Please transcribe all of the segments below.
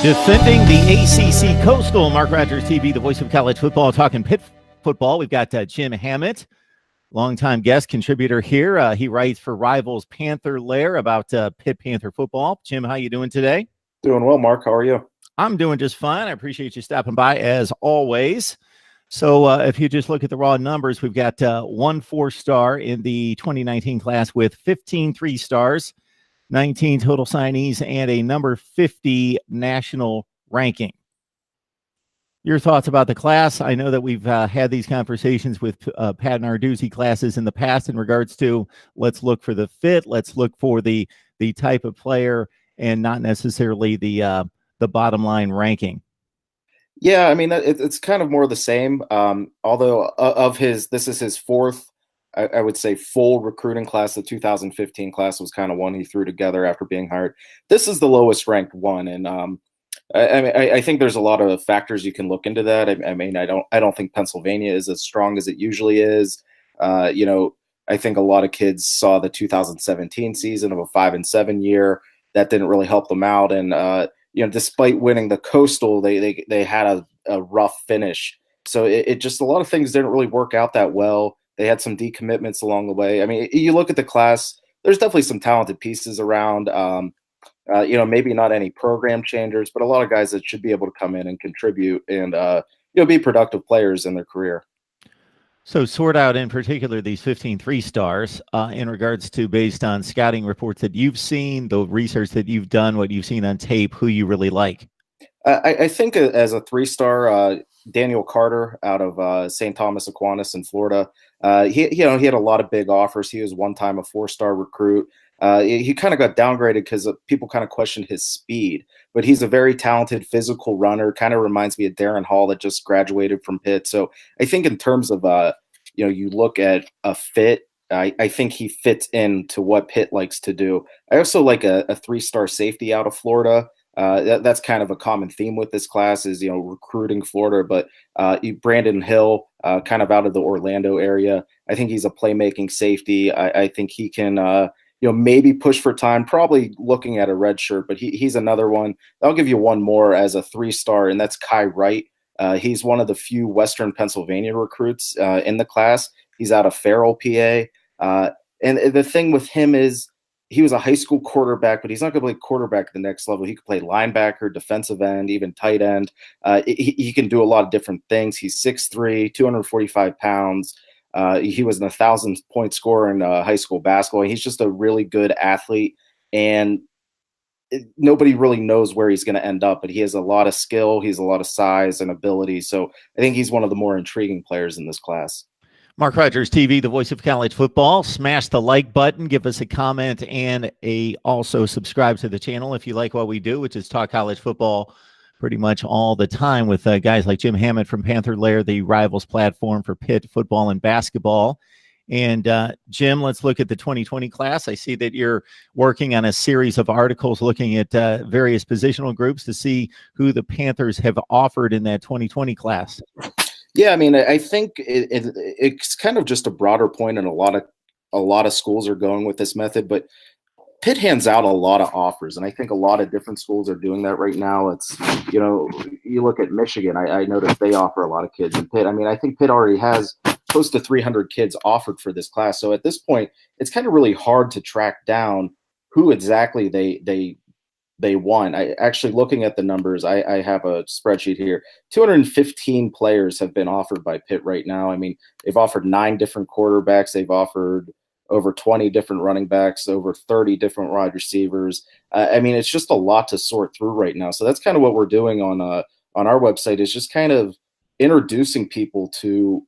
Defending the ACC Coastal, Mark Rogers TV, the voice of college football, talking Pitt football. We've got Jim Hammett, longtime guest contributor here. He writes for Rivals Panther Lair about Pitt Panther football. Jim, how you doing today? Doing well, Mark. How are you? I'm doing just fine. I appreciate you stopping by as always. So if you just look at the raw numbers, we've got 1 4-star in the 2019 class with 15 3-stars. 19 total signees, and a number 50 national ranking. Your thoughts about the class? I know that we've had these conversations with Pat Narduzzi classes in the past in regards to let's look for the fit, let's look for the type of player, and not necessarily the bottom line ranking. Yeah, I mean, it's kind of more the same. Although this is his fourth, I would say, full recruiting class. The 2015 class was kind of one he threw together after being hired. This is the lowest ranked one, and I think there's a lot of factors you can look into that. I mean, I don't think Pennsylvania is as strong as it usually is. I think a lot of kids saw the 2017 season of a 5-7 year that didn't really help them out, and despite winning the Coastal, they had a rough finish. So it just, a lot of things didn't really work out that well. They had some decommitments along the way. I mean, you look at the class, there's definitely some talented pieces around, maybe not any program changers, but a lot of guys that should be able to come in and contribute and, be productive players in their career. So sort out in particular these 15 3-stars in regards to, based on scouting reports that you've seen, the research that you've done, what you've seen on tape, who you really like. I think as a 3-star, Daniel Carter out of St. Thomas Aquinas in Florida. He had a lot of big offers. He was one time a 4-star recruit. He kind of got downgraded because people kind of questioned his speed, but he's a very talented physical runner. Kind of reminds me of Darren Hall that just graduated from Pitt. So I think in terms of you look at a fit, I think he fits into what Pitt likes to do. I also like a 3-star safety out of Florida. That's kind of a common theme with this class is, recruiting Florida, but Brandon Hill, kind of out of the Orlando area. I think he's a playmaking safety. I think he can, maybe push for time, probably looking at a red shirt, but he's another one. I'll give you one more as a 3-star, and that's Kai Wright. He's one of the few Western Pennsylvania recruits in the class. He's out of Farrell, PA. And the thing with him is, he was a high school quarterback, but he's not going to play quarterback at the next level. He could play linebacker, defensive end, even tight end. He can do a lot of different things. He's 6'3", 245 pounds. He was an 1,000-point scorer in high school basketball. He's just a really good athlete, and nobody really knows where he's going to end up, but he has a lot of skill. He has a lot of size and ability. So I think he's one of the more intriguing players in this class. Mark Rogers TV, the voice of college football. Smash the like button, give us a comment, and also subscribe to the channel if you like what we do, which is talk college football pretty much all the time with guys like Jim Hammett from Panther Lair, the Rivals platform for Pitt football and basketball. And Jim, let's look at the 2020 class. I see that you're working on a series of articles looking at various positional groups to see who the Panthers have offered in that 2020 class. Yeah, I mean, I think it's kind of just a broader point, and a lot of schools are going with this method. But Pitt hands out a lot of offers, and I think a lot of different schools are doing that right now. It's you look at Michigan. I noticed they offer a lot of kids in Pitt. I mean, I think Pitt already has close to 300 kids offered for this class. So at this point, it's kind of really hard to track down who exactly they won. I actually, looking at the numbers, I have a spreadsheet here. 215 players have been offered by Pitt right now. I mean, they've offered 9 different quarterbacks. They've offered over 20 different running backs, over 30 different wide receivers. I mean, it's just a lot to sort through right now. So that's kind of what we're doing on our website, is just kind of introducing people to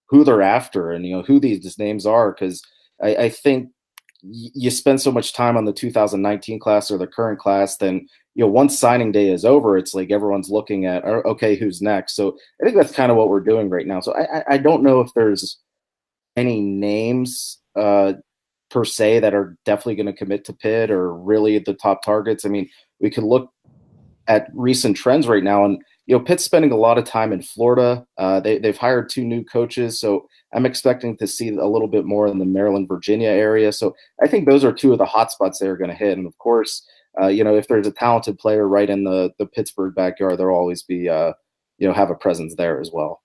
who they're after and, who these names are. Because I think you spend so much time on the 2019 class or the current class, then once signing day is over, it's like everyone's looking at, okay, who's next? So I think that's kind of what we're doing right now. So I don't know if there's any names per se that are definitely going to commit to Pitt or really the top targets. I mean, we could look at recent trends right now, and Pitt's spending a lot of time in Florida. They've hired 2 new coaches, so I'm expecting to see a little bit more in the Maryland, Virginia area. So I think those are 2 of the hot spots they're going to hit. And of course, if there's a talented player right in the Pittsburgh backyard, there'll always be have a presence there as well.